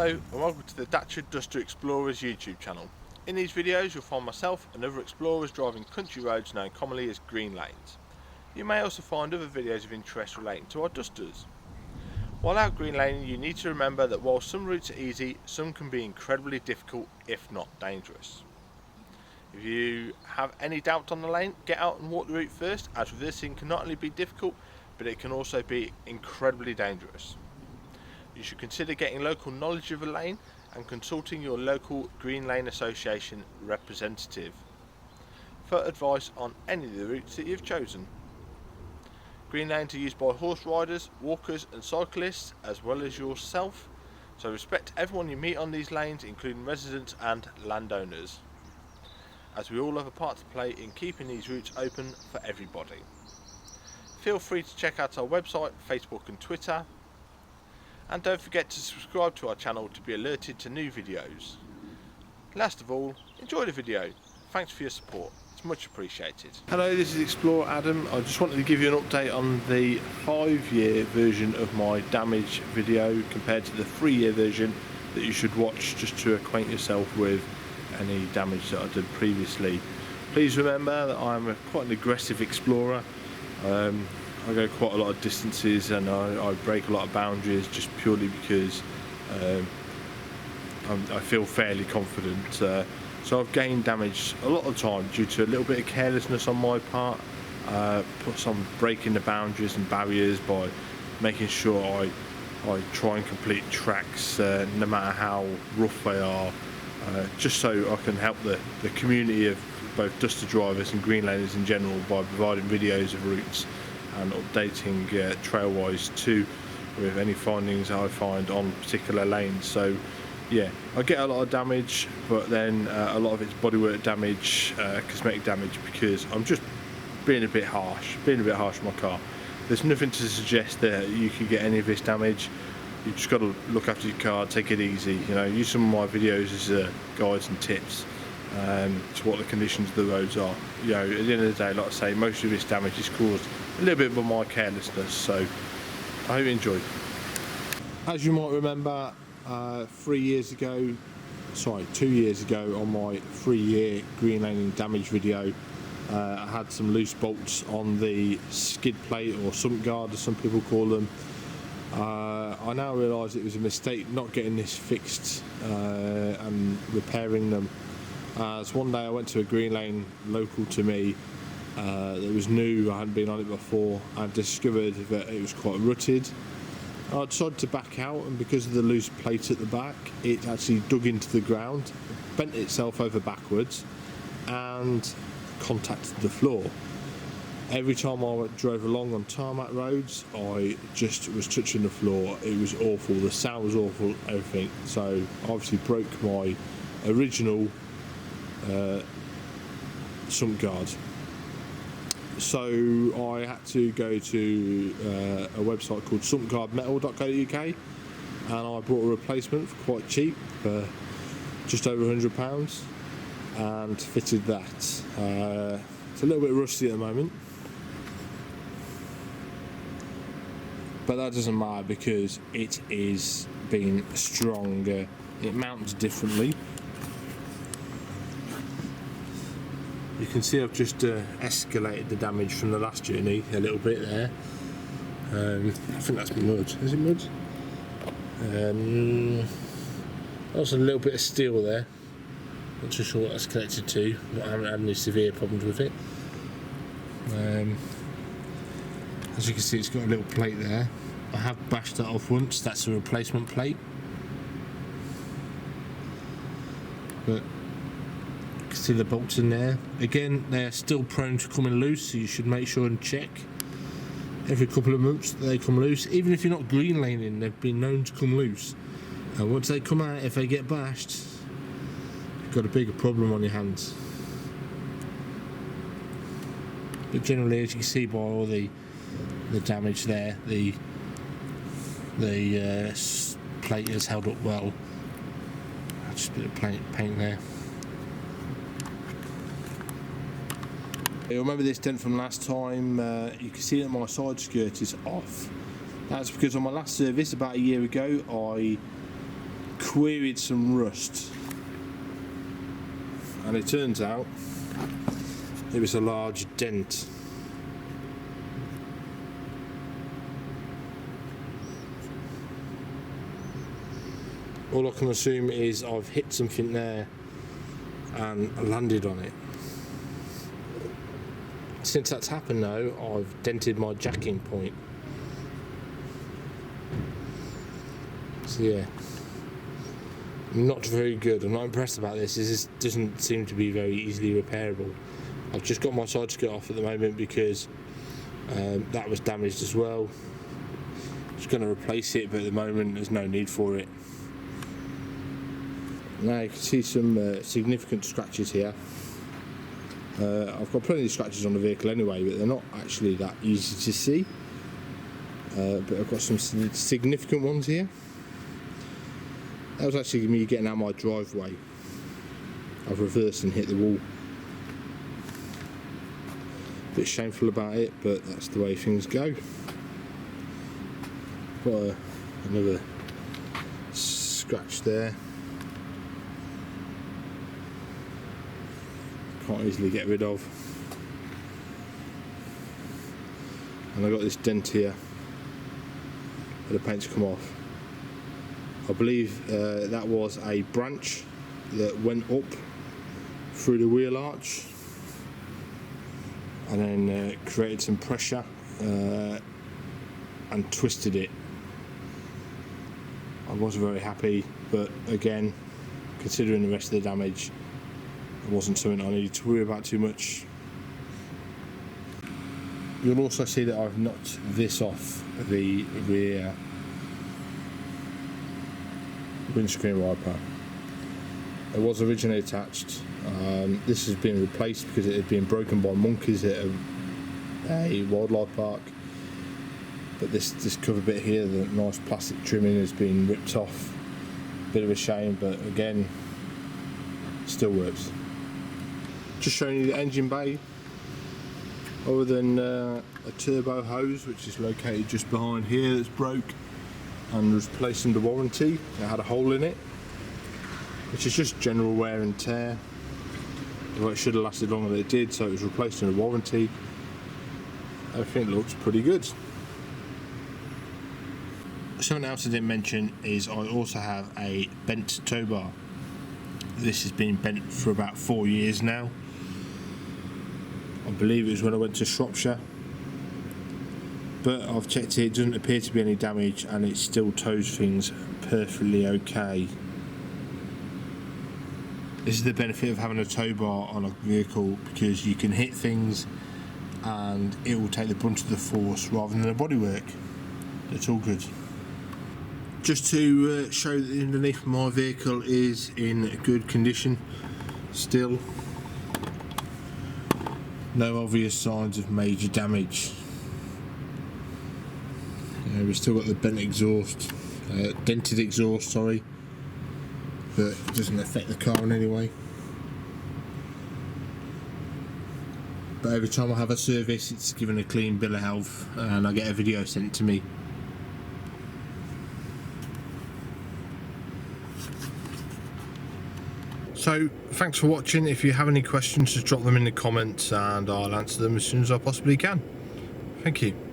Hello and welcome to the Dacia Duster Explorers YouTube channel. In these videos you'll find myself and other explorers driving country roads known commonly as green lanes. You may also find other videos of interest relating to our Dusters. While out green laning, you need to remember that while some routes are easy, some can be incredibly difficult if not dangerous. If you have any doubt on the lane, get out and walk the route first, as reversing can not only be difficult but it can also be incredibly dangerous. You should consider getting local knowledge of a lane and consulting your local Green Lane Association representative for advice on any of the routes that you've chosen. Green lanes are used by horse riders, walkers and cyclists as well as yourself, so respect everyone you meet on these lanes, including residents and landowners, as we all have a part to play in keeping these routes open for everybody. Feel free to check out our website, Facebook and Twitter. And don't forget to subscribe to our channel to be alerted to new videos. Last of all, enjoy the video. Thanks for your support, it's much appreciated. Hello, this is Explorer Adam. I just wanted to give you an update on the 5-year version of my damage video compared to the 3-year version that you should watch just to acquaint yourself with any damage that I did previously. Please remember that I'm quite an aggressive explorer. I go quite a lot of distances and I break a lot of boundaries just purely because I feel fairly confident. So I've gained damage a lot of the time due to a little bit of carelessness on my part, plus I'm breaking the boundaries and barriers by making sure I try and complete tracks no matter how rough they are, just so I can help the community of both Duster drivers and green laners in general by providing videos of routes and updating Trailwise too with any findings I find on particular lanes. So yeah, I get a lot of damage, but then a lot of it's bodywork damage, cosmetic damage, because I'm just being a bit harsh on my car. There's nothing to suggest that you can get any of this damage. You just got to look after your car, take it easy, you know, use some of my videos as guides and tips to what the conditions of the roads are. You know, at the end of the day, like I say, most of this damage is caused a little bit by my carelessness, so I hope you enjoyed. As you might remember, 2 years ago on my 3-year green laning damage video, I had some loose bolts on the skid plate, or sump guard as some people call them. I now realise it was a mistake not getting this fixed and repairing them. So one day I went to a green lane local to me that was new, I hadn't been on it before, and discovered that it was quite rutted. I decided to back out, and because of the loose plate at the back, it actually dug into the ground, bent itself over backwards and contacted the floor. Every time I drove along on tarmac roads, I just was touching the floor. It was awful, the sound was awful, everything. So I obviously broke my original sump guard. So I had to go to a website called sumpguardmetal.co.uk, and I bought a replacement for quite cheap, for just over £100, and fitted that. It's a little bit rusty at the moment, but that doesn't matter because it is being stronger. It mounts differently. You can see I've just escalated the damage from the last journey a little bit there. I think that's mud. Is it mud? Also a little bit of steel there. Not too sure what that's connected to, but I haven't had any severe problems with it. As you can see, it's got a little plate there. I have bashed that off once. That's a replacement plate. But you can see the bolts in there. Again, they're still prone to coming loose, so you should make sure and check every couple of months that they come loose. Even if you're not green laning, they've been known to come loose. And once they come out, if they get bashed, you've got a bigger problem on your hands. But generally, as you can see by all the damage there, the plate has held up well. Just a bit of paint there. You'll remember this dent from last time. You can see that my side skirt is off. That's because on my last service about a year ago I queried some rust, and it turns out it was a large dent. All I can assume is I've hit something there and landed on it. Since that's happened though, I've dented my jacking point. So yeah, not very good. I'm not impressed about this. This doesn't seem to be very easily repairable. I've just got my side skirt off at the moment because that was damaged as well. Just going to replace it, but at the moment there's no need for it. Now you can see some significant scratches here. I've got plenty of scratches on the vehicle anyway, but they're not actually that easy to see. But I've got some significant ones here. That was actually me getting out my driveway. I've reversed and hit the wall. Bit shameful about it, but that's the way things go. Got another scratch there. Can't easily get rid of. And I got this dent here where the paint's come off. I believe that was a branch that went up through the wheel arch and then created some pressure and twisted it. I wasn't very happy, but again, considering the rest of the damage, it wasn't something I needed to worry about too much. You'll also see that I've knocked this off the rear windscreen wiper. It was originally attached. This has been replaced because it had been broken by monkeys at a wildlife park. But this cover bit here, the nice plastic trimming, has been ripped off. Bit of a shame, but again, still works. Just showing you the engine bay. Other than a turbo hose, which is located just behind here, that's broke and was placed under warranty. It had a hole in it, which is just general wear and tear. Well, it should have lasted longer than it did, so it was replaced under warranty. Everything looks pretty good. Something else I didn't mention is I also have a bent tow bar. This has been bent for about 4 years now. I believe it was when I went to Shropshire, but I've checked it, doesn't appear to be any damage, and it still tows things perfectly okay. This is the benefit of having a tow bar on a vehicle, because you can hit things and it will take the brunt of the force rather than the bodywork. It's all good. Just to show that the underneath of my vehicle is in good condition still. No obvious signs of major damage. We've still got the bent exhaust, dented exhaust, sorry, but it doesn't affect the car in any way. But every time I have a service, it's given a clean bill of health and I get a video sent to me. So, thanks for watching. If you have any questions, just drop them in the comments and I'll answer them as soon as I possibly can. Thank you.